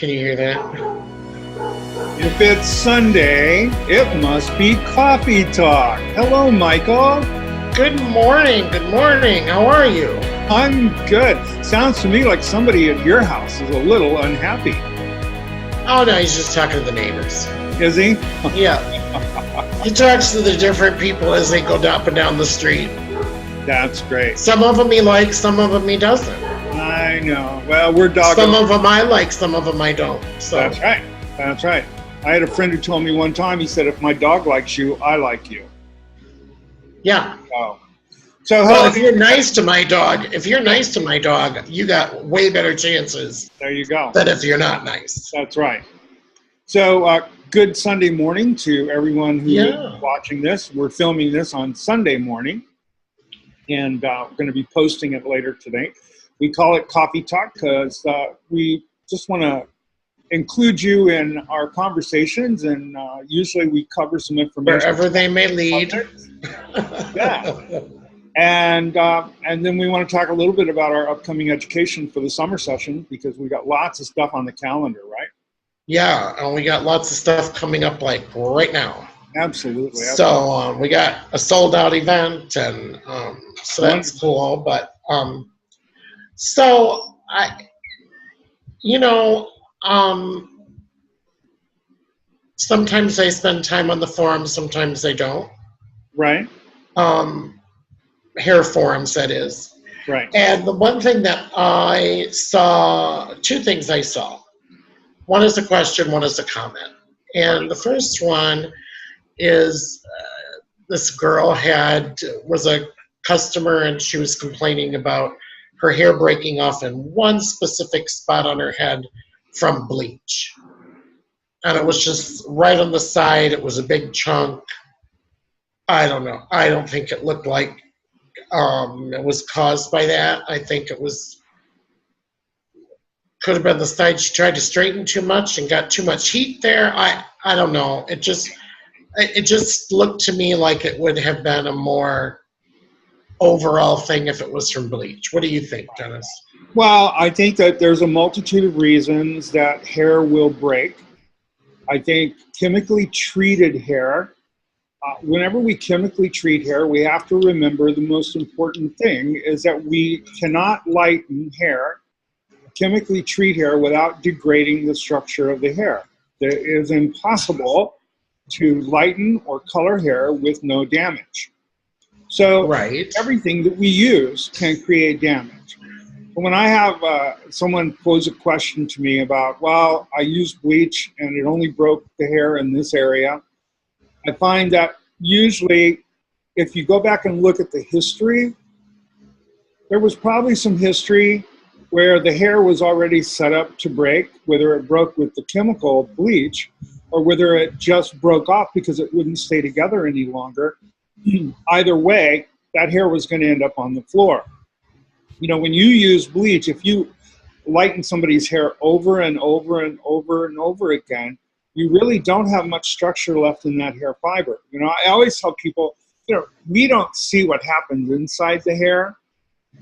Can you hear that? If it's Sunday, it must be coffee talk. Hello, Michael. Good morning. Good morning. How are you? I'm good. Sounds to me like somebody at your house is a little unhappy. Oh, no, he's just talking to the neighbors. Is he? Yeah. He talks to the different people as they go up and down the street. That's great. Some of them he likes, some of them he doesn't. I know. Well, we're dogging. Some of them I like, some of them I don't. So. That's right. That's right. I had a friend who told me one time, he said, if my dog likes you, I like you. Yeah. So well, if you're nice to my dog, you got way better chances. There you go. Than if you're not nice. That's right. So good Sunday morning to everyone who is watching this. We're filming this on Sunday morning, and we're going to be posting it later today. We call it Coffee Talk because we just want to include you in our conversations, and usually we cover some information. Wherever they may lead. Yeah. And then we want to talk a little bit about our upcoming education for the summer session, because we got lots of stuff on the calendar, right? Yeah, and we got lots of stuff coming up like right now. Absolutely. So we got a sold out event, and so that's cool. But so sometimes I spend time on the forums, sometimes I don't. Right. Hair forums, that is. Right. And the one thing that I saw, two things I saw. One is a question, one is a comment. And the first one is this girl was a customer, and she was complaining about her hair breaking off in one specific spot on her head from bleach. And it was just right on the side. It was a big chunk. I don't know. I don't think it looked like it was caused by that. I think could have been the side she tried to straighten too much and got too much heat there. I don't know. It just looked to me like it would have been a more overall thing if it was from bleach. What do you think, Dennis? Well, I think that there's a multitude of reasons that hair will break. I think chemically treated hair, whenever we chemically treat hair, we have to remember the most important thing is that we cannot lighten hair, chemically treat hair without degrading the structure of the hair. It is impossible to lighten or color hair with no damage. So everything that we use can create damage. When I have someone pose a question to me about, well, I used bleach and it only broke the hair in this area, I find that usually if you go back and look at the history, there was probably some history where the hair was already set up to break, whether it broke with the chemical bleach or whether it just broke off because it wouldn't stay together any longer. Either way, that hair was going to end up on the floor. You know, when you use bleach, if you lighten somebody's hair over and over and over and over again, you really don't have much structure left in that hair fiber. You know, I always tell people, we don't see what happens inside the hair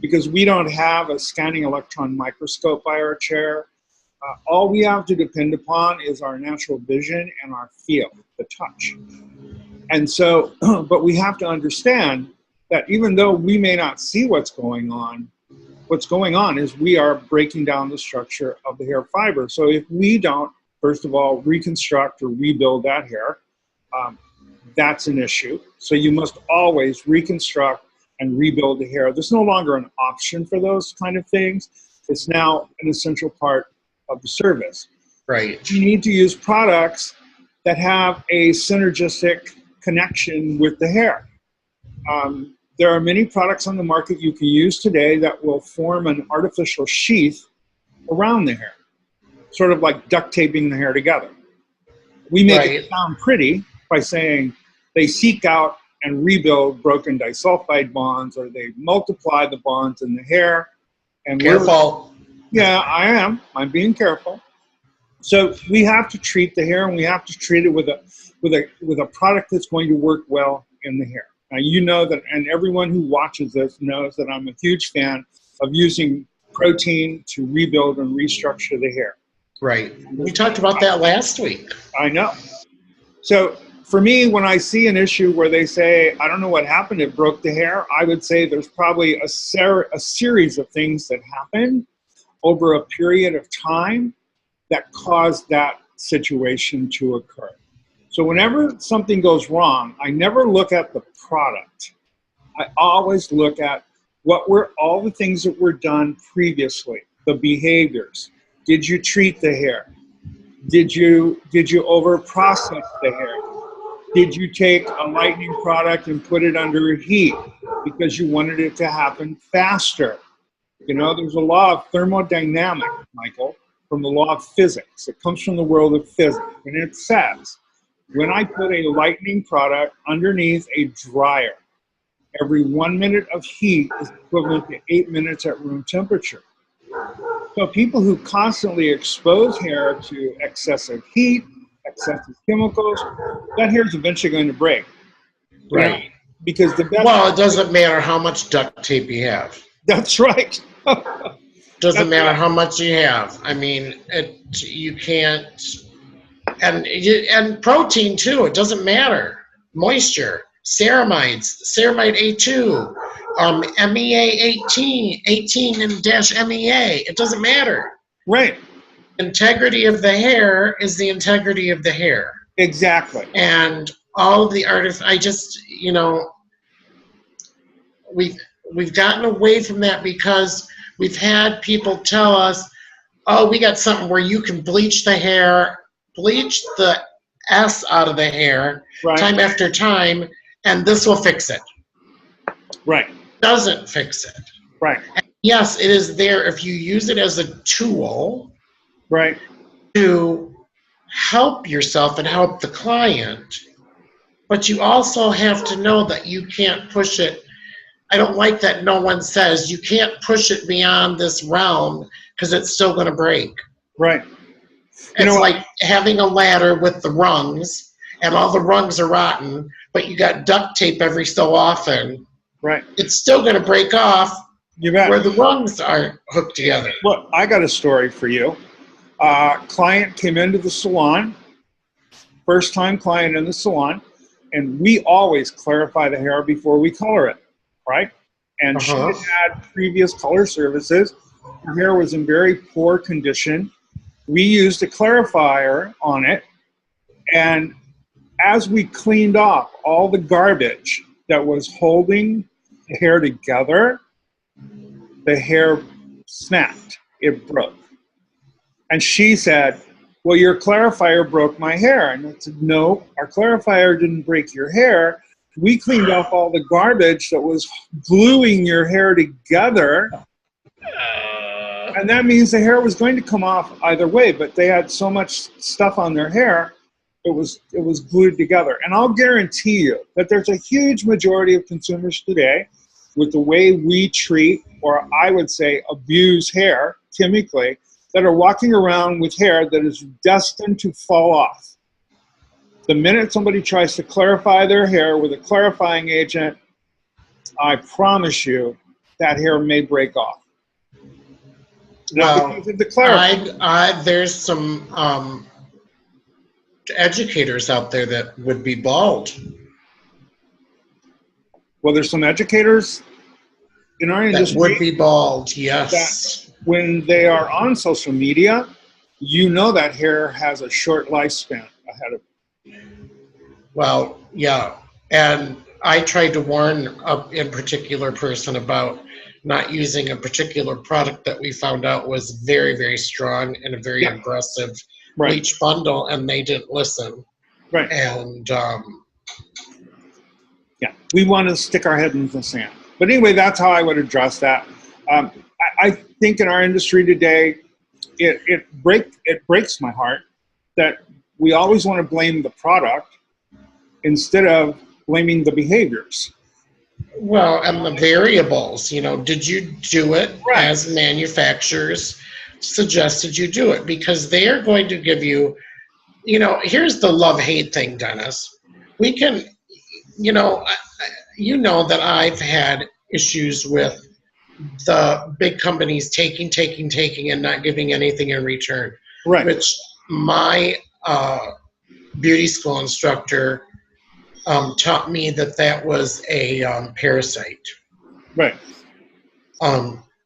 because we don't have a scanning electron microscope by our chair. All we have to depend upon is our natural vision and our feel, the touch. And so, but we have to understand that even though we may not see what's going on is we are breaking down the structure of the hair fiber. So if we don't, first of all, reconstruct or rebuild that hair, that's an issue. So you must always reconstruct and rebuild the hair. There's no longer an option for those kind of things. It's now an essential part of the service. Right. You need to use products that have a synergistic connection with the hair. There are many products on the market you can use today that will form an artificial sheath around the hair, sort of like duct taping the hair together. We make it sound pretty by saying they seek out and rebuild broken disulfide bonds, or they multiply the bonds in the hair. And careful. Yeah, I am. I'm being careful. So we have to treat the hair, and we have to treat it with a product that's going to work well in the hair. Now, you know that, and everyone who watches this knows that I'm a huge fan of using protein to rebuild and restructure the hair. Right. We talked about that last week. I know. So for me, when I see an issue where they say, I don't know what happened, it broke the hair, I would say there's probably a series of things that happened over a period of time that caused that situation to occur. So whenever something goes wrong, I never look at the product. I always look at what were all the things that were done previously, the behaviors. Did you treat the hair? Did you over process the hair? Did you take a lightning product and put it under heat because you wanted it to happen faster? You know, there's a law of thermodynamics, Michael, from the law of physics. It comes from the world of physics. And it says, when I put a lightning product underneath a dryer, every 1 minute of heat is equivalent to 8 minutes at room temperature. So people who constantly expose hair to excessive heat, excessive chemicals, that hair is eventually going to break. Right. You know, because the best. Well, it doesn't matter how much duct tape you have. That's right. Doesn't matter how much you have. I mean, you can't. And protein too. It doesn't matter. Moisture, ceramides, ceramide A2, MEA 18 and -MEA. It doesn't matter. Right. Integrity of the hair is the integrity of the hair. Exactly. And all of the I just, you know, we've gotten away from that because we've had people tell us, oh, we got something where you can bleach the hair, bleach the S out of the hair time after time, and this will fix it. Right. Doesn't fix it. Right. And yes, it is there if you use it as a tool. Right. To help yourself and help the client, but you also have to know that you can't push it. I don't like that no one says you can't push it beyond this realm because it's still going to break. Right. It's like having a ladder with the rungs and all the rungs are rotten, but you got duct tape every so often. Right. It's still going to break off. You bet. Where the rungs are hooked together. Well, I got a story for you. Client came into the salon, first time client in the salon, and we always clarify the hair before we color it, right? And she had previous color services. Her hair was in very poor condition. We used a clarifier on it, and as we cleaned off all the garbage that was holding the hair together, the hair snapped. It broke. And she said, well, your clarifier broke my hair. And I said, no, our clarifier didn't break your hair. We cleaned off all the garbage that was gluing your hair together. And that means the hair was going to come off either way, but they had so much stuff on their hair, it was glued together. And I'll guarantee you that there's a huge majority of consumers today with the way we treat, or I would say abuse hair chemically, that are walking around with hair that is destined to fall off. The minute somebody tries to clarify their hair with a clarifying agent, I promise you that hair may break off. Well, there's some educators out there that would be bald. Well, there's some educators in our industry that would be bald, yes. When they are on social media, you know that hair has a short lifespan ahead of it. Well, yeah. And I tried to warn a particular person about not using a particular product that we found out was very, very strong and a very aggressive bleach bundle, and they didn't listen. Right. And we want to stick our head in the sand. But anyway, that's how I would address that. I think in our industry today, it breaks my heart that we always want to blame the product instead of blaming the behaviors. Well, and the variables, you know, did you do it as manufacturers suggested you do it? Because they are going to give you, you know, here's the love-hate thing, Dennis. We can, you know that I've had issues with the big companies taking and not giving anything in return. Right. which my beauty school instructor taught me that was a parasite, Right.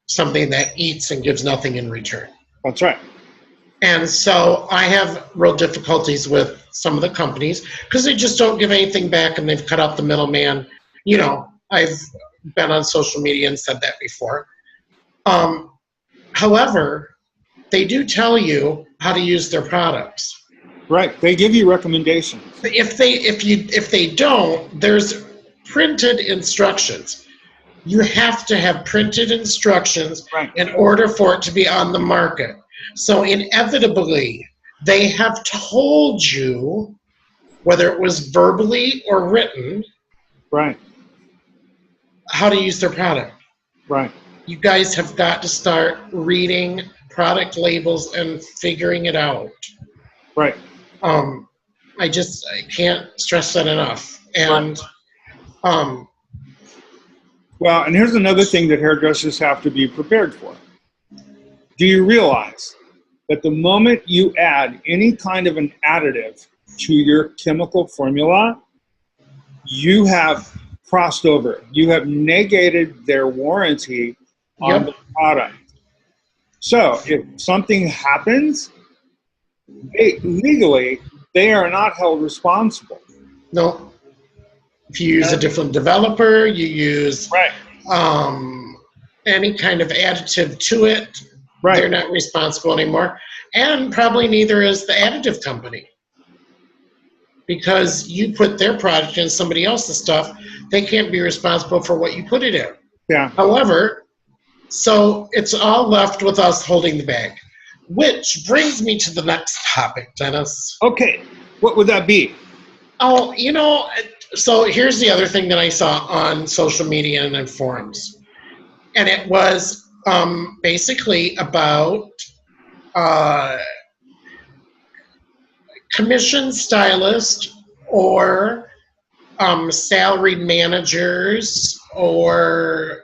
something that eats and gives nothing in return. That's right. And so I have real difficulties with some of the companies because they just don't give anything back and they've cut out the middleman. You know, I've been on social media and said that before. However, they do tell you how to use their products. Right. They give you recommendations. If they don't, there's printed instructions. You have to have printed instructions Right. in order for it to be on the market. So inevitably, they have told you, whether it was verbally or written, Right. how to use their product. Right. You guys have got to start reading product labels and figuring it out. Right. I can't stress that enough. And well, and here's another thing that hairdressers have to be prepared for. Do you realize that the moment you add any kind of an additive to your chemical formula, you have crossed over. You have negated their warranty on the product. So if something happens, legally, they are not held responsible. no, if you use a different developer, you use Right. any kind of additive to it, Right. they're not responsible anymore. And probably neither is the additive company. Because you put their product in somebody else's stuff, they can't be responsible for what you put it in. Yeah. However, so it's all left with us holding the bag. Which brings me to the next topic, Dennis. Okay. What would that be? Oh, so here's the other thing that I saw on social media and in forums. And it was basically about commission stylists or salaried managers or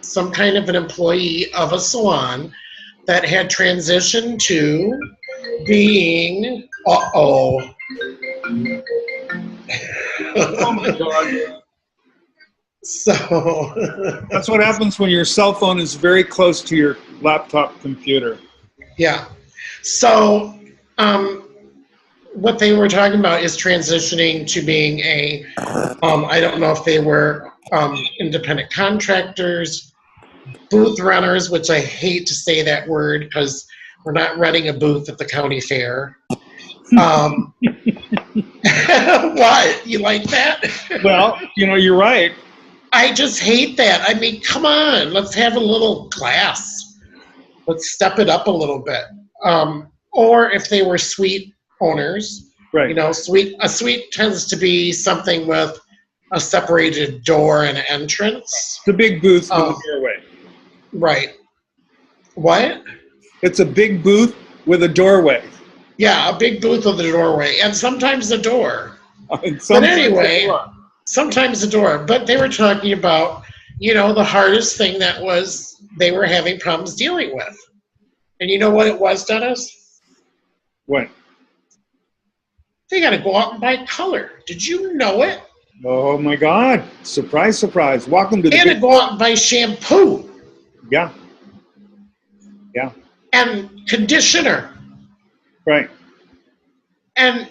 some kind of an employee of a salon that had transitioned to being, Oh my God. So That's what happens when your cell phone is very close to your laptop computer. yeah. So what they were talking about is transitioning to being a, I don't know if they were independent contractors, booth runners, which I hate to say that word because we're not renting a booth at the county fair. What? You like that? Well, you're right. I just hate that. I mean, come on, let's have a little class. Let's step it up a little bit. Or if they were suite owners, Right. a suite tends to be something with a separated door and entrance. It's a big booth with a doorway. Right. What? It's a big booth with a doorway. Yeah, a big booth with a doorway, and sometimes a door. And But sometimes anyway, a door. sometimes a door. But they were talking about, the hardest thing that was they were having problems dealing with. And you know what it was, Dennis? What? They got to go out and buy color. Did you know it? Oh my God! Surprise, surprise! Welcome to They the had to go out and buy shampoo yeah, and conditioner. right. And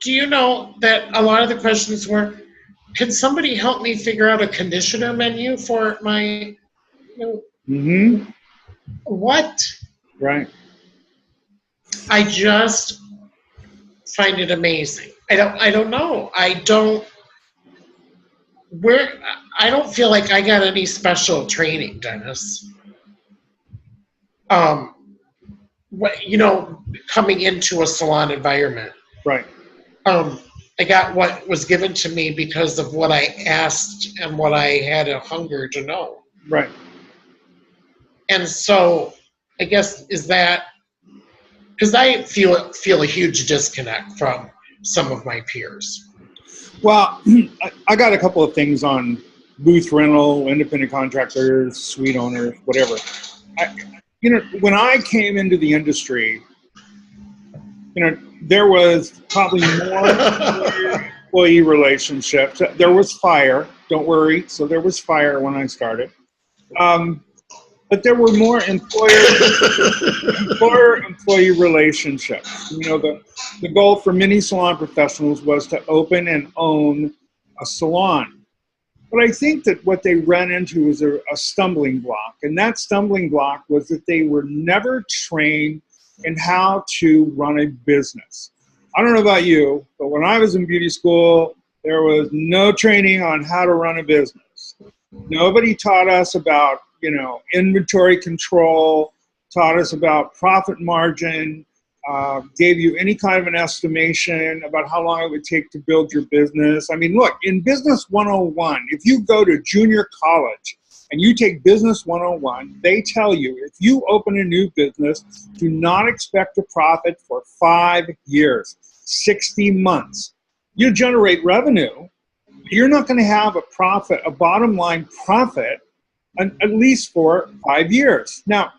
do you know that a lot of the questions were, can somebody help me figure out a conditioner menu for my, Mm-hmm. what? Right. I just find it amazing. I don't know. I don't feel like I got any special training, Dennis. Coming into a salon environment. Right. I got what was given to me because of what I asked and what I had a hunger to know. Right. And so I guess is that because I feel a huge disconnect from some of my peers. Well, I got a couple of things on booth rental, independent contractors, suite owners, whatever. When I came into the industry, you know, there was probably more employee relationships. There was fire, don't worry. So there was fire when I started. But there were more employer-employee relationships. You know, the goal for many salon professionals was to open and own a salon. But I think that what they ran into was a stumbling block. And that stumbling block was that they were never trained in how to run a business. I don't know about you, but when I was in beauty school, there was no training on how to run a business. Nobody taught us about, you know, inventory control, taught us about profit margin, gave you any kind of an estimation about how long it would take to build your business. I mean, look, in Business 101, if you go to junior college and you take Business 101, they tell you if you open a new business, do not expect a profit for 5 years, 60 months. You generate revenue, but you're not going to have a profit, a bottom line profit, at least for 5 years. Now,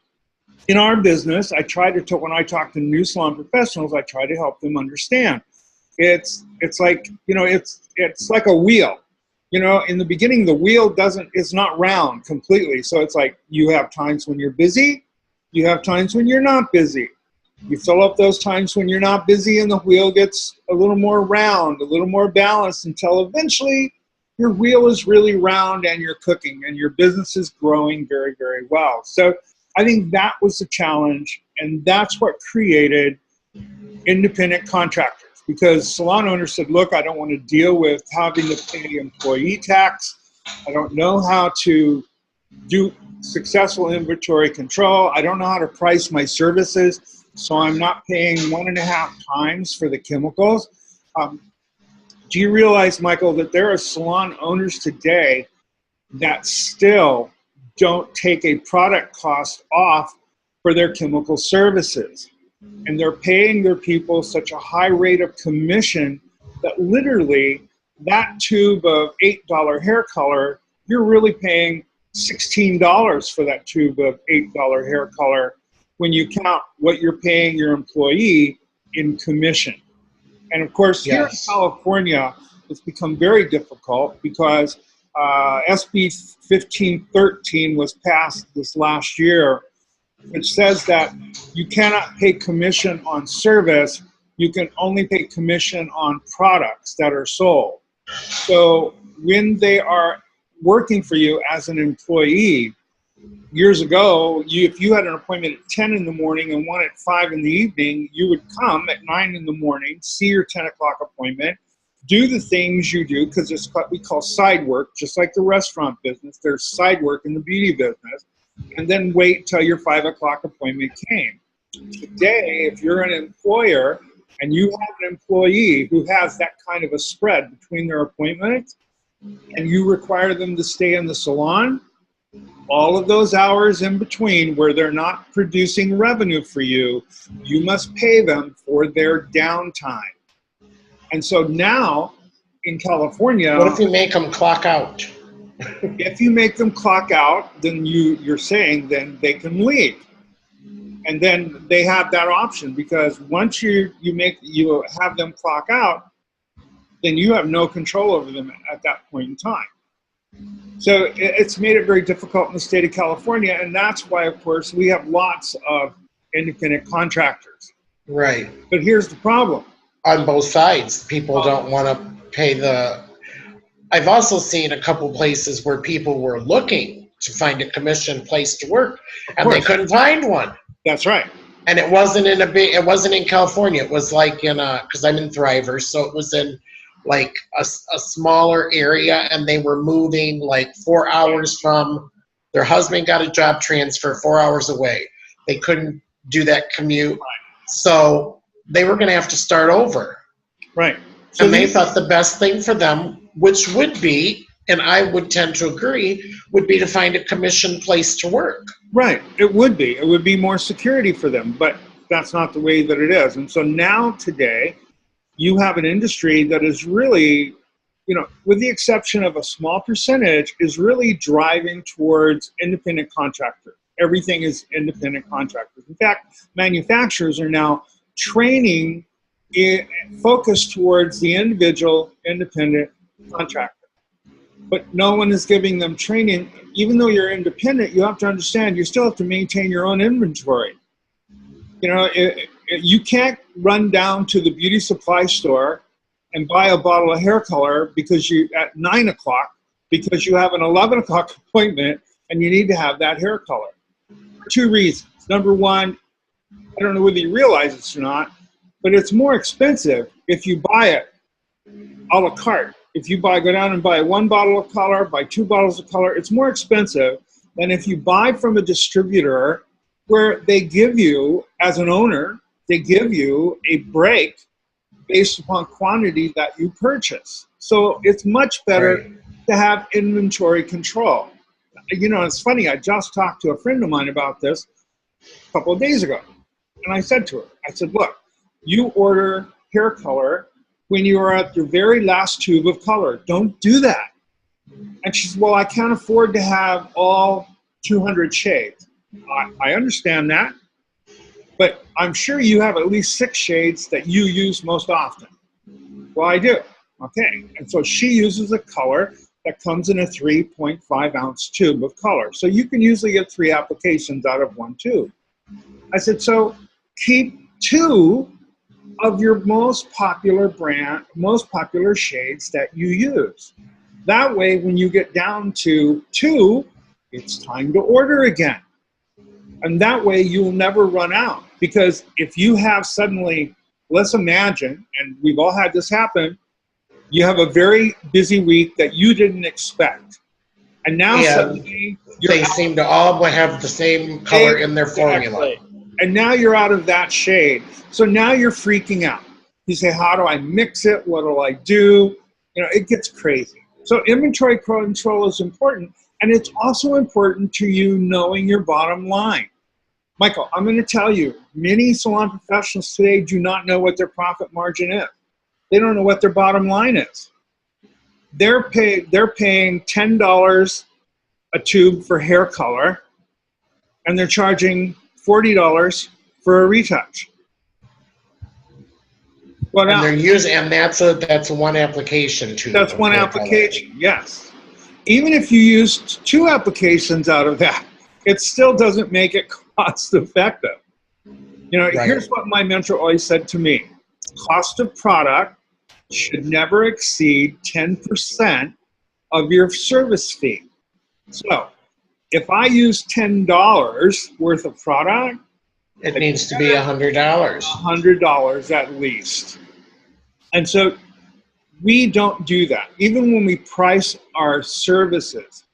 in our business, I try to, when I talk to new salon professionals, I try to help them understand. It's like, you know, it's like a wheel. You know, in the beginning, the wheel it's not round completely. So it's like you have times when you're busy, you have times when you're not busy. You fill up those times when you're not busy and the wheel gets a little more round, a little more balanced until eventually your wheel is really round and you're cooking and your business is growing very, very well. So I think that was the challenge, and that's what created independent contractors, because salon owners said, look, I don't want to deal with having to pay employee tax. I don't know how to do successful inventory control. I don't know how to price my services, so I'm not paying 1.5 times for the chemicals. Do you realize, Michael, that there are salon owners today that still don't take a product cost off for their chemical services? And they're paying their people such a high rate of commission that literally that tube of $8 hair color, you're really paying $16 for that tube of $8 hair color when you count what you're paying your employee in commission. And of course, here in California, it's become very difficult because SB 1513 was passed this last year, which says that you cannot pay commission on service. You can only pay commission on products that are sold. So when they are working for you as an employee, years ago, if you had an appointment at 10 in the morning and one at 5 in the evening, you would come at 9 in the morning, see your 10 o'clock appointment, do the things you do, because it's what we call side work, just like the restaurant business. There's side work in the beauty business, and then wait till your 5 o'clock appointment came. Today, if you're an employer and you have an employee who has that kind of a spread between their appointments, and you require them to stay in the salon, all of those hours in between where they're not producing revenue for you, you must pay them for their downtime. And so now in California, What if you make them clock out? if you make them clock out, then you're saying then they can leave. And then they have that option, because once you have them clock out, then you have no control over them at that point in time. So it's made it very difficult in the state of California, and that's why, of course, we have lots of independent contractors. Right. But here's the problem. On both sides, people don't want to pay I've also seen a couple places where people were looking to find a commission place to work, and they couldn't find one. That's right. And it wasn't in California. It was like because I'm in Thriver, so it was in like a smaller area, and they were moving like 4 hours from their husband got a job transfer 4 hours away. They couldn't do that commute. So they were going to have to start over. Right. So they thought the best thing for them, which would be, and I would tend to agree, would be to find a commission place to work. Right. It would be. It would be more security for them, but that's not the way that it is. And so now today, you have an industry that is really, you know, with the exception of a small percentage, is really driving towards independent contractors. Everything is independent contractors. In fact, manufacturers are now training focused towards the individual independent contractor. But no one is giving them training. Even though you're independent, you have to understand you still have to maintain your own inventory. You know, you can't run down to the beauty supply store and buy a bottle of hair color because you at 9 o'clock because you have an 11 o'clock appointment and you need to have that hair color. For two reasons. Number one, I don't know whether you realize this or not, but it's more expensive if you buy it a la carte. If you go down and buy one bottle of color, buy 2 bottles of color, it's more expensive than if you buy from a distributor where they give you, as an owner, they give you a break based upon quantity that you purchase. So it's much better to have inventory control. You know, it's funny, I just talked to a friend of mine about this a couple of days ago. And I said to her, I said, look, you order hair color when you are at your very last tube of color. Don't do that. And she said, well, I can't afford to have all 200 shades. I understand that, but I'm sure you have at least 6 shades that you use most often. Well, I do. Okay. And so she uses a color that comes in a 3.5 ounce tube of color. So you can usually get 3 applications out of 1 tube. I said, so keep 2 of your most popular shades that you use. That way, when you get down to 2, it's time to order again. And that way you'll never run out. Because if you have suddenly, let's imagine, and we've all had this happen, you have a very busy week that you didn't expect. And now suddenly they seem to all have the same color in their formula. And now you're out of that shade. So now you're freaking out. You say, how do I mix it? What do I do? You know, it gets crazy. So inventory control is important. And it's also important to you knowing your bottom line. Michael, I'm going to tell you, many salon professionals today do not know what their profit margin is. They don't know what their bottom line is. They're paying $10 a tube for hair color, and they're charging $40 for a retouch. Well, now, and they're using, and that's a one application tube. That's one application, yes. Even if you used 2 applications out of that, it still doesn't make it cost effective. You know, here's what my mentor always said to me. Cost of product should never exceed 10% of your service fee. So if I use $10 worth of product, it needs to be $100. $100 at least. And so we don't do that. Even when we price our services,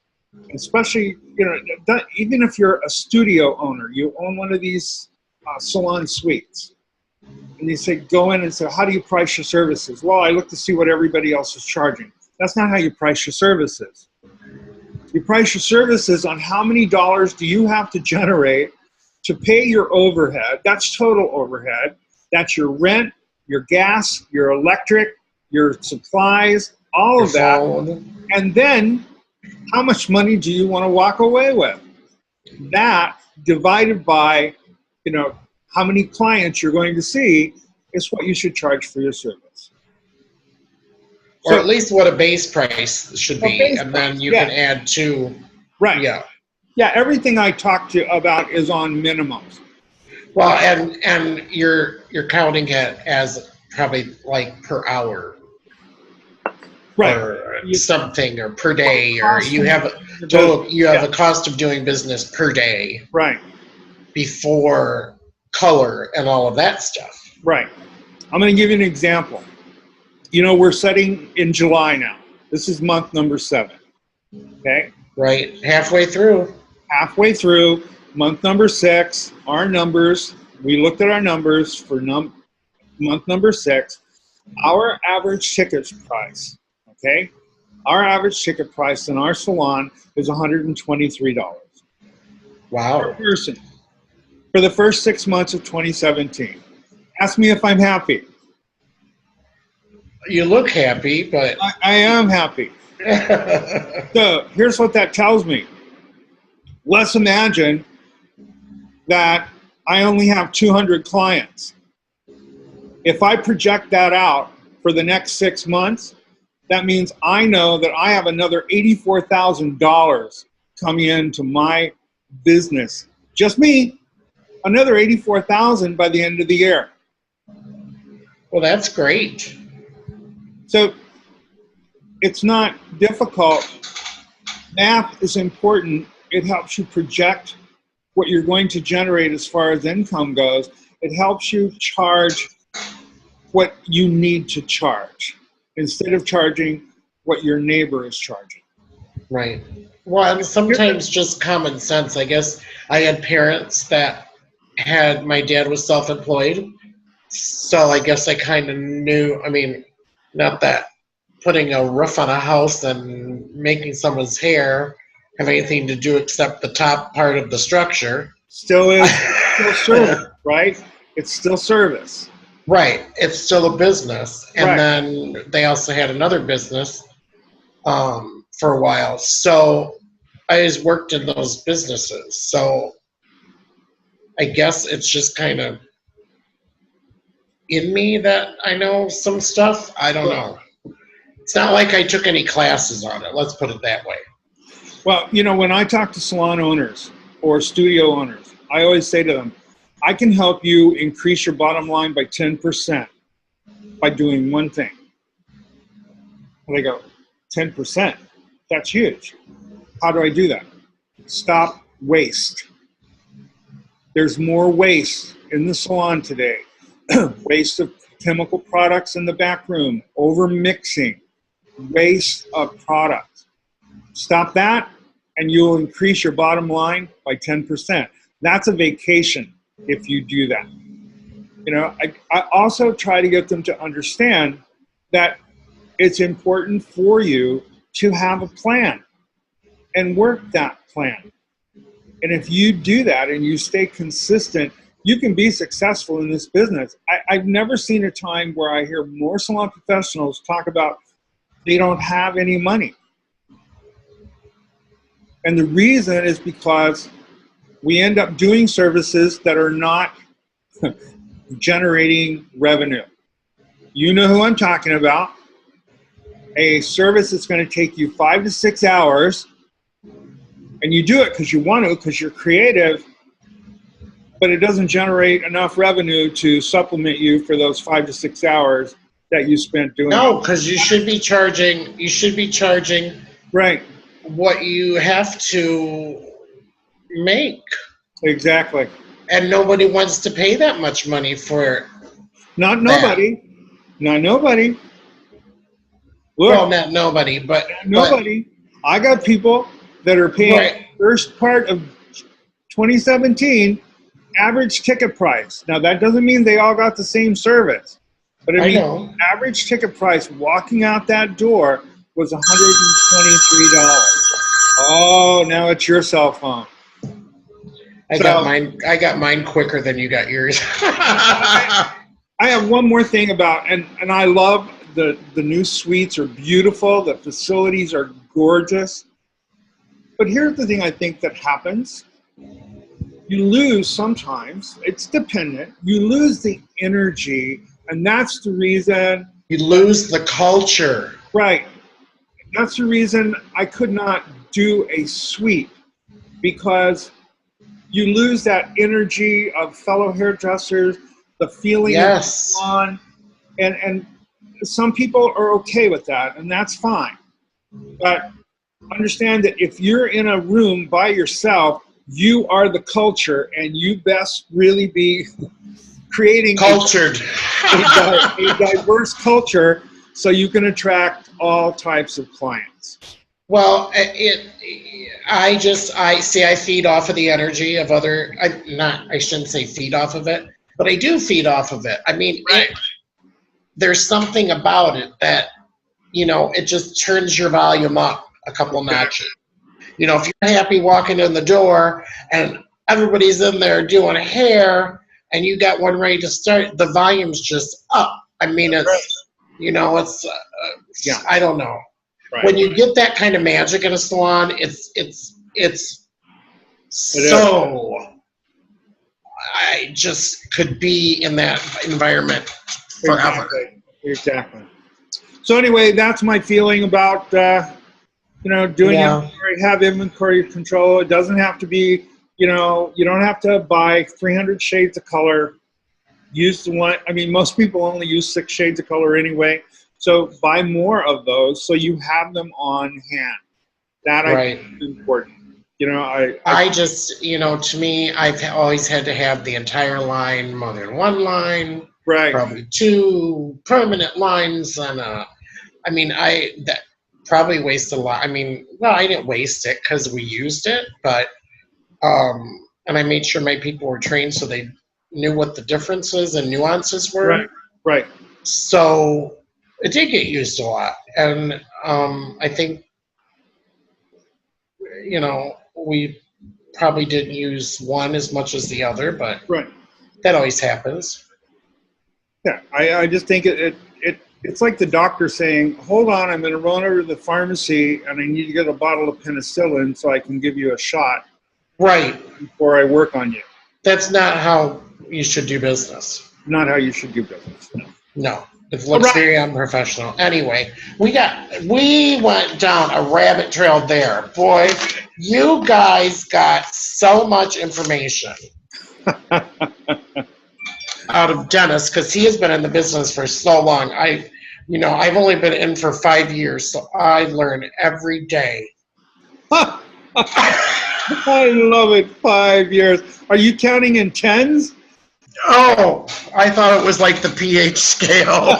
especially, you know, even if you're a studio owner, you own one of these salon suites, and you say, go in and say, how do you price your services? Well, I look to see what everybody else is charging. That's not how you price your services. You price your services on how many dollars do you have to generate to pay your overhead. That's total overhead. That's your rent, your gas, your electric, your supplies, all of that. And then how much money do you want to walk away with? That divided by, you know, how many clients you're going to see is what you should charge for your service. Or at least what a base price should be, and then you can add to. Right. Yeah. Yeah, everything I talk to you about is on minimums. Well, and you're counting it as probably like per hour. Right. Or something, or per day, or you have a cost of doing business per day. Right. Before color and all of that stuff. Right. I'm going to give you an example. You know, we're setting in July now. This is month number 7. Okay? Right. Halfway through. Halfway through, month number 6, our numbers, we looked at our numbers for month number 6. Our average ticket price, okay? Our average ticket price in our salon is $123. Wow. Per person. For the first 6 months of 2017. Ask me if I'm happy. You look happy, but... I am happy. So here's what that tells me. Let's imagine that I only have 200 clients. If I project that out for the next 6 months, that means I know that I have another $84,000 coming into my business. Just me, another $84,000 by the end of the year. Well, that's great. So it's not difficult. Math is important. It helps you project what you're going to generate as far as income goes. It helps you charge what you need to charge instead of charging what your neighbor is charging. Right. Well, and sometimes just common sense. I guess I had parents that my dad was self-employed. So I guess I kind of knew, I mean, not that putting a roof on a house and making someone's hair have anything to do except the top part of the structure. Still is still service, right? It's still service. Right. It's still a business. And Right. then they also had another business for a while. So I always worked in those businesses. So I guess it's just kind of in me that I know some stuff. I don't know. It's not like I took any classes on it. Let's put it that way. Well, you know, when I talk to salon owners or studio owners, I always say to them, I can help you increase your bottom line by 10% by doing one thing. And they go, 10%? That's huge. How do I do that? Stop waste. There's more waste in the salon today. Waste of chemical products in the back room, over mixing, waste of product. Stop that and you'll increase your bottom line by 10%. That's a vacation if you do that. You know, I also try to get them to understand that it's important for you to have a plan and work that plan. And if you do that and you stay consistent, you can be successful in this business. I've never seen a time where I hear more salon professionals talk about they don't have any money. And the reason is because we end up doing services that are not generating revenue. You know who I'm talking about. A service that's going to take you 5 to 6 hours, and you do it because you want to, because you're creative, but it doesn't generate enough revenue to supplement you for those 5 to 6 hours that you spent doing No, it. because you should be charging Right. what you have to make. Exactly. And nobody wants to pay that much money for Not nobody. Not nobody. Look, well, not nobody, but nobody. I got people that are paying Right. first part of 2017 average ticket price. Now that doesn't mean they all got the same service, but I I mean know. average ticket price walking out that door was $123. Oh, now it's your cell phone. I got mine quicker than you got yours. I have one more thing about, and I love the new suites are beautiful. The facilities are gorgeous. But here's the thing I think that happens. You lose sometimes, it's dependent, you lose the energy, and that's the reason. You lose the culture. Right. That's the reason I could not do a suite, because you lose that energy of fellow hairdressers, the feeling Yes. of fun, and some people are okay with that, and that's fine. But understand that if you're in a room by yourself, you are the culture, and you best really be creating Cultured. a diverse culture so you can attract all types of clients. Well, I feed off of the energy of other. I shouldn't say feed off of it, but I do feed off of it. I mean, there's something about it that, it just turns your volume up a couple notches. If you're happy walking in the door and everybody's in there doing hair and you got one ready to start, the volume's just up. I mean, it's I don't know. Right. When you get that kind of magic in a salon, it's so. I just could be in that environment forever. Exactly. So anyway, that's my feeling about doing inventory. Have inventory control. It doesn't have to be, you don't have to buy 300 shades of color. Use the one. I mean, most people only use 6 shades of color anyway. So buy more of those so you have them on hand. That I think is important. I just, to me, I've always had to have the entire line, more than one line, probably 2 permanent lines, and that probably waste a lot. I mean, well, I didn't waste it because we used it, but and I made sure my people were trained so they knew what the differences and nuances were. Right. So it did get used a lot, and I think we probably didn't use one as much as the other, but that always happens. Yeah, I just think it's like the doctor saying, hold on, I'm going to run over to the pharmacy and I need to get a bottle of penicillin so I can give you a shot. Right. Before I work on you. That's not how you should do business. Not how you should do business. No. It looks very unprofessional. Anyway, we went down a rabbit trail there. Boy, you guys got so much information out of Dennis because he has been in the business for so long. I've only been in for 5 years, so I learn every day. I love it. 5 years. Are you counting in tens? Oh, I thought it was like the pH scale.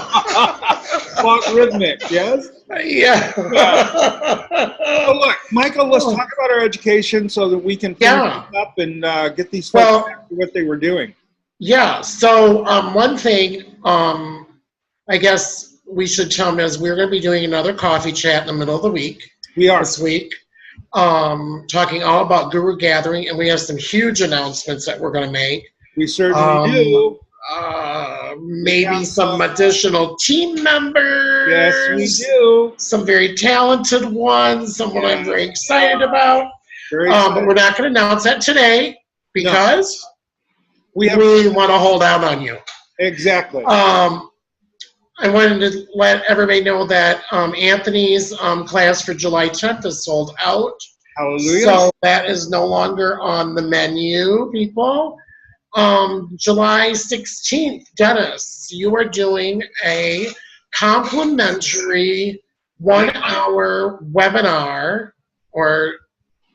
Rhythmic, yes? Yeah. So look, Michael, let's talk about our education so that we can finish up and get these folks back to what they were doing. Yeah. So one thing I guess we should tell them is we're going to be doing another coffee chat in the middle of the week. We are. This week. Talking all about Guru Gathering, and we have some huge announcements that we're going to make. We certainly do. Maybe some additional team members. Yes, we do. Some very talented ones, someone I'm very excited about. But we're not going to announce that today because we want to hold out on you. Exactly. I wanted to let everybody know that Anthony's class for July 10th is sold out. Hallelujah. So that is no longer on the menu, people. July 16th, Dennis, you are doing a complimentary 1-hour webinar, or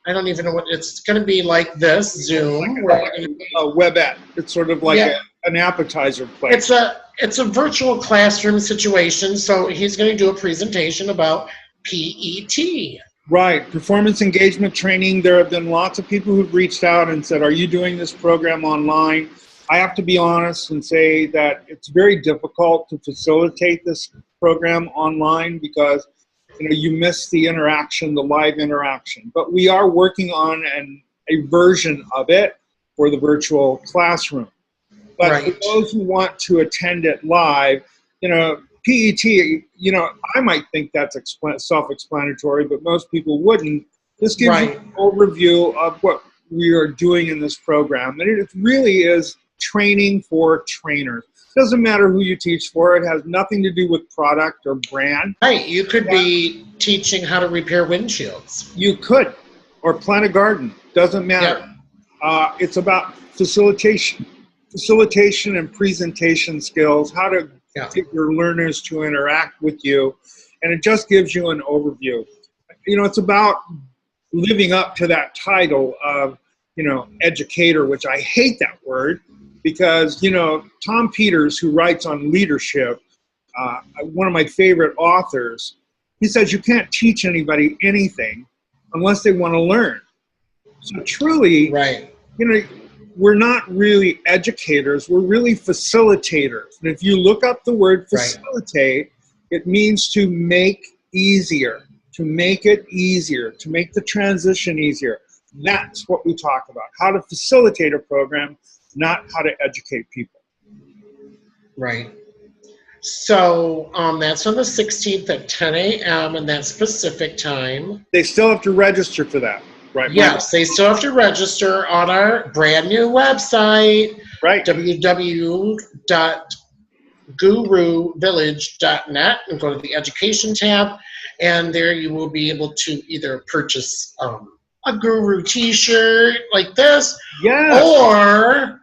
I don't even know what it's going to be, like this, Zoom. WebEx. It's sort of like an appetizer place. It's a virtual classroom situation, so he's going to do a presentation about PET. Right, performance engagement training. There have been lots of people who've reached out and said, are you doing this program online? I have to be honest and say that it's very difficult to facilitate this program online because you miss the interaction, the live interaction. But we are working on a version of it for the virtual classroom. But for those who want to attend it live, PET, I might think that's self-explanatory, but most people wouldn't. This gives you an overview of what we are doing in this program. And it really is training for trainers. It doesn't matter who you teach for. It has nothing to do with product or brand. Right. You could be teaching how to repair windshields. You could. Or plant a garden. Doesn't matter. It's about facilitation and presentation skills, how to get your learners to interact with you, and it just gives you an overview. It's about living up to that title of, educator, which I hate that word because, Tom Peters, who writes on leadership, one of my favorite authors, he says you can't teach anybody anything unless they want to learn. So truly, we're not really educators, we're really facilitators. And if you look up the word facilitate, it means to make easier, to make it easier, to make the transition easier. That's what we talk about, how to facilitate a program, not how to educate people. Right. So that's on the 16th at 10 a.m. and that's Pacific time. They still have to register for that. Right. Yes, they still have to register on our brand new website, guruvillage.net and go to the education tab, and there you will be able to either purchase a Guru t-shirt like this, Yes. or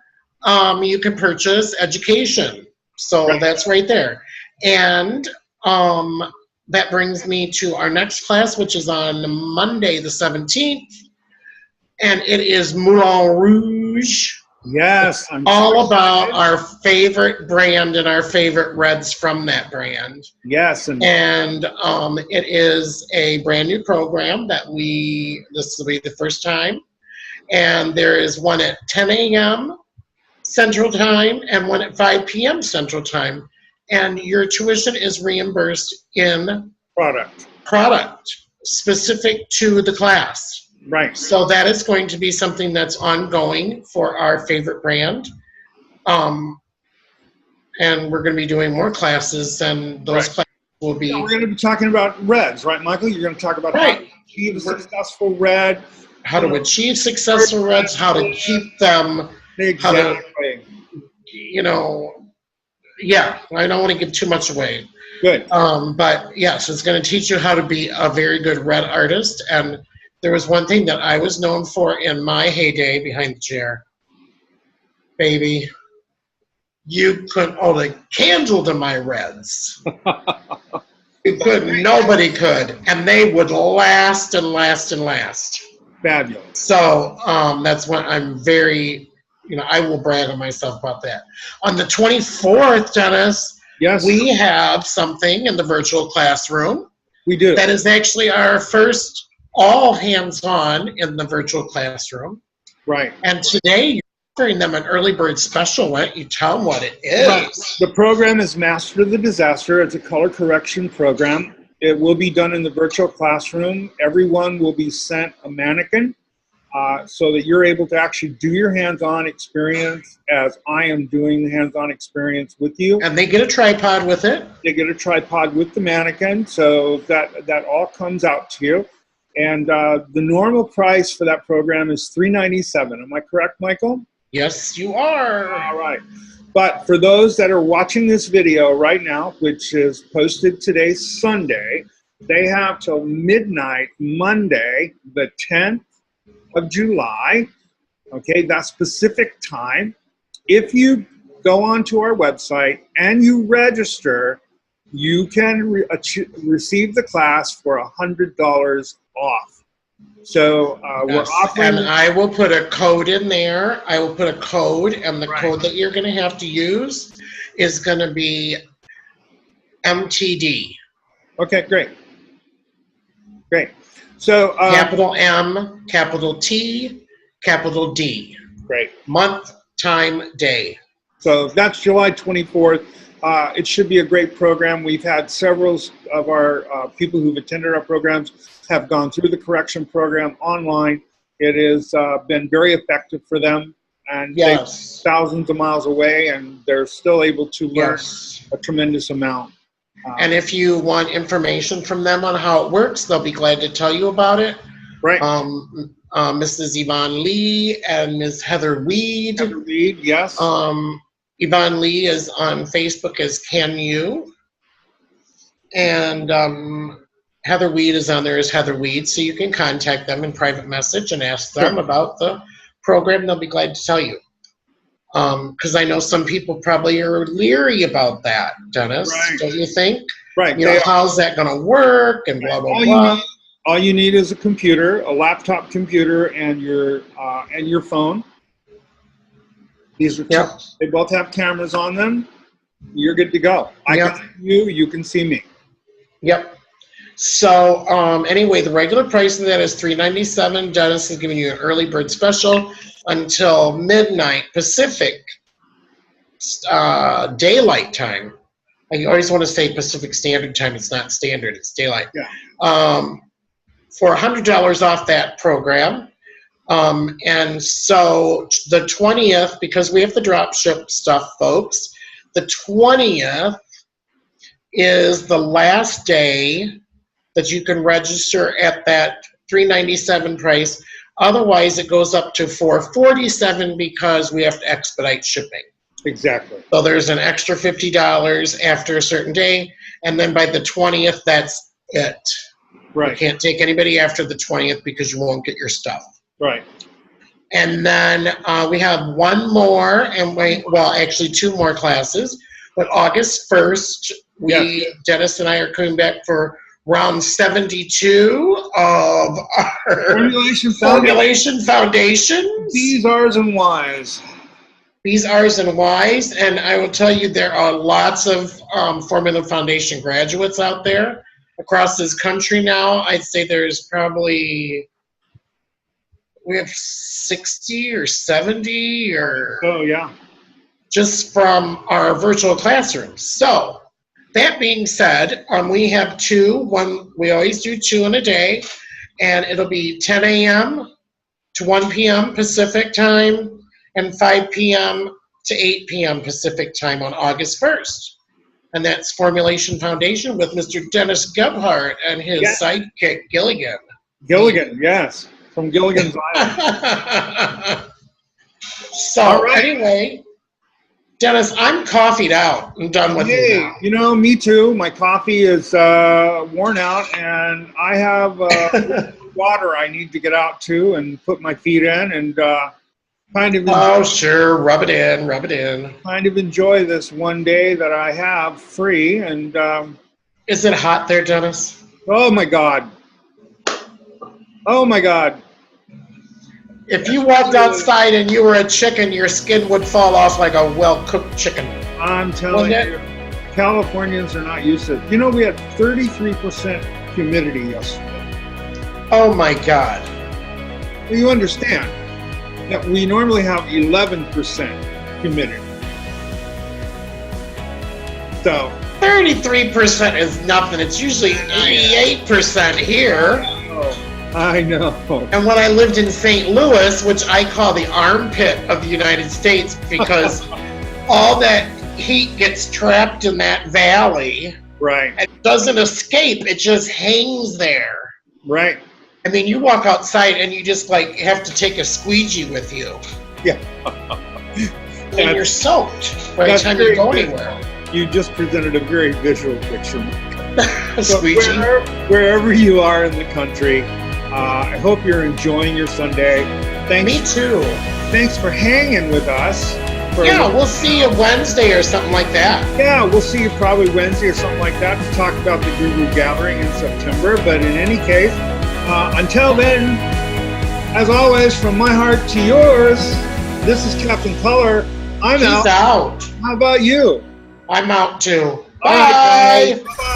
you can purchase education. So Right. that's right there. And that brings me to our next class, which is on Monday the 17th, and it is Moulin Rouge. Yes. I'm All so about excited. our favorite brand and our favorite reds from that brand. Yes. And And it is a brand new program that this will be the first time. And there is one at 10 a.m. Central Time and one at 5 p.m. Central Time. And your tuition is reimbursed in product specific to the class. right. So that is going to be something that's ongoing for our favorite brand. And we're going to be doing more classes, and those Right. classes will be. So we're going to be talking about reds, right, Michael? You're going to talk about how Right. to achieve a successful red. How to achieve successful reds, how to keep them, Exactly. Yeah, I don't want to give too much away. Good. But yes, it's going to teach you how to be a very good red artist. And there was one thing that I was known for in my heyday behind the chair. Baby, you couldn't hold a candle to my reds. You couldn't, nobody could. And they would last and last and last. Fabulous. So that's when I'm very, I will brag on myself about that. On the 24th, Dennis, Yes, we have something in the virtual classroom we do. that is actually our first all hands-on in the virtual classroom. Right. And today you're offering them an early bird special. Why don't you tell them what it is? The program is Master the Disaster. It's a color correction program. It will be done in the virtual classroom. Everyone will be sent a mannequin so that you're able to actually do your hands-on experience as I am doing the hands-on experience with you. And they get a tripod with it. They get a tripod with the mannequin, so that all comes out to you. And the normal price for that program is $397. Am I correct, Michael? Yes, you are. All right. But for those that are watching this video right now, which is posted today, Sunday, they have till midnight, Monday, the 10th of July, okay, that specific time. If you go onto our website and you register, you can receive the class for $100 off. So we're Yes. offering. And I will put a code in there. I will put a code, and the Right. code that you're going to have to use is going to be MTD. Okay, great. Great. So Capital M, capital T, capital D. great. Month, time, day. So that's July 24th. It should be a great program. We've had several of our people who've attended our programs have gone through the correction program online. It has been very effective for them, and Yes. they're thousands of miles away, and they're still able to learn Yes. a tremendous amount. And if you want information from them on how it works, they'll be glad to tell you about it. Right. Mrs. Yvonne Lee and Ms. Heather Weed. Heather Reed, yes. Yvonne Lee is on Facebook as Can You. And Heather Weed is on there as Heather Weed. So you can contact them in private message and ask them about the program. They'll be glad to tell you. Because I know some people probably are leery about that, Dennis. Right. Don't you think? Right. You know, how's that going to work and blah, blah, blah. All you need is a computer, a laptop computer, and your phone. These are Yep. They both have cameras on them. You're good to go. I Yep. can see you. You can see me. Yep. So anyway, the regular price of that is $397. Dennis is giving you an early bird special until midnight Pacific daylight time. I always want to say Pacific Standard Time. It's not standard. It's daylight. Yeah. For $100 off that program. And so the 20th, because we have the drop ship stuff, folks, the 20th is the last day that you can register at that $397 price. Otherwise, it goes up to $447 because we have to expedite shipping. Exactly. So there's an extra $50 after a certain day, and then by the 20th, that's it. You Right. can't take anybody after the 20th because you won't get your stuff. Right. And then we have one more, and actually two more classes. But August 1st, Dennis and I are coming back for round 72 of our Formulation Foundations. B's, R's, and Y's. B's, R's, and Y's. And I will tell you, there are lots of Formula Foundation graduates out there across this country now. I'd say there's probably, we have 60 or 70 or... Oh, yeah. Just from our virtual classrooms. So, that being said, we have two. We always do two in a day, and it'll be 10 a.m. to 1 p.m. Pacific time and 5 p.m. to 8 p.m. Pacific time on August 1st. And that's Formulation Foundation with Mr. Dennis Gebhardt and his sidekick, Gilligan. Gilligan, yes, from Gilligan's Island. So, anyway... Dennis, I'm coffeeed out. I'm done with you now. You know, me too. My coffee is worn out, and I have water I need to get out to and put my feet in and kind of... Oh, sure. Rub it in. Rub it in. Kind of enjoy this one day that I have free. And is it hot there, Dennis? Oh, my God. Oh, my God. If you walked outside and you were a chicken, your skin would fall off like a well-cooked chicken. I'm telling you, Californians are not used to it. You know, we had 33% humidity yesterday. Oh, my God. Well, you understand that we normally have 11% humidity. So 33% is nothing. It's usually 88% here. I know. And when I lived in St. Louis, which I call the armpit of the United States because all that heat gets trapped in that valley. Right. It doesn't escape. It just hangs there. Right. I mean, you walk outside and you just like have to take a squeegee with you. Yeah. And you're soaked by the time you go anywhere. You just presented a very visual picture. Squeegee. Wherever you are in the country, I hope you're enjoying your Sunday. Me too. Thanks for hanging with us. We'll see you Wednesday or something like that. Yeah, we'll see you probably Wednesday or something like that to talk about the Guru Gathering in September. But in any case, until then, as always, from my heart to yours, this is Captain Color. I'm out. Peace out. How about you? I'm out too. Bye. Bye.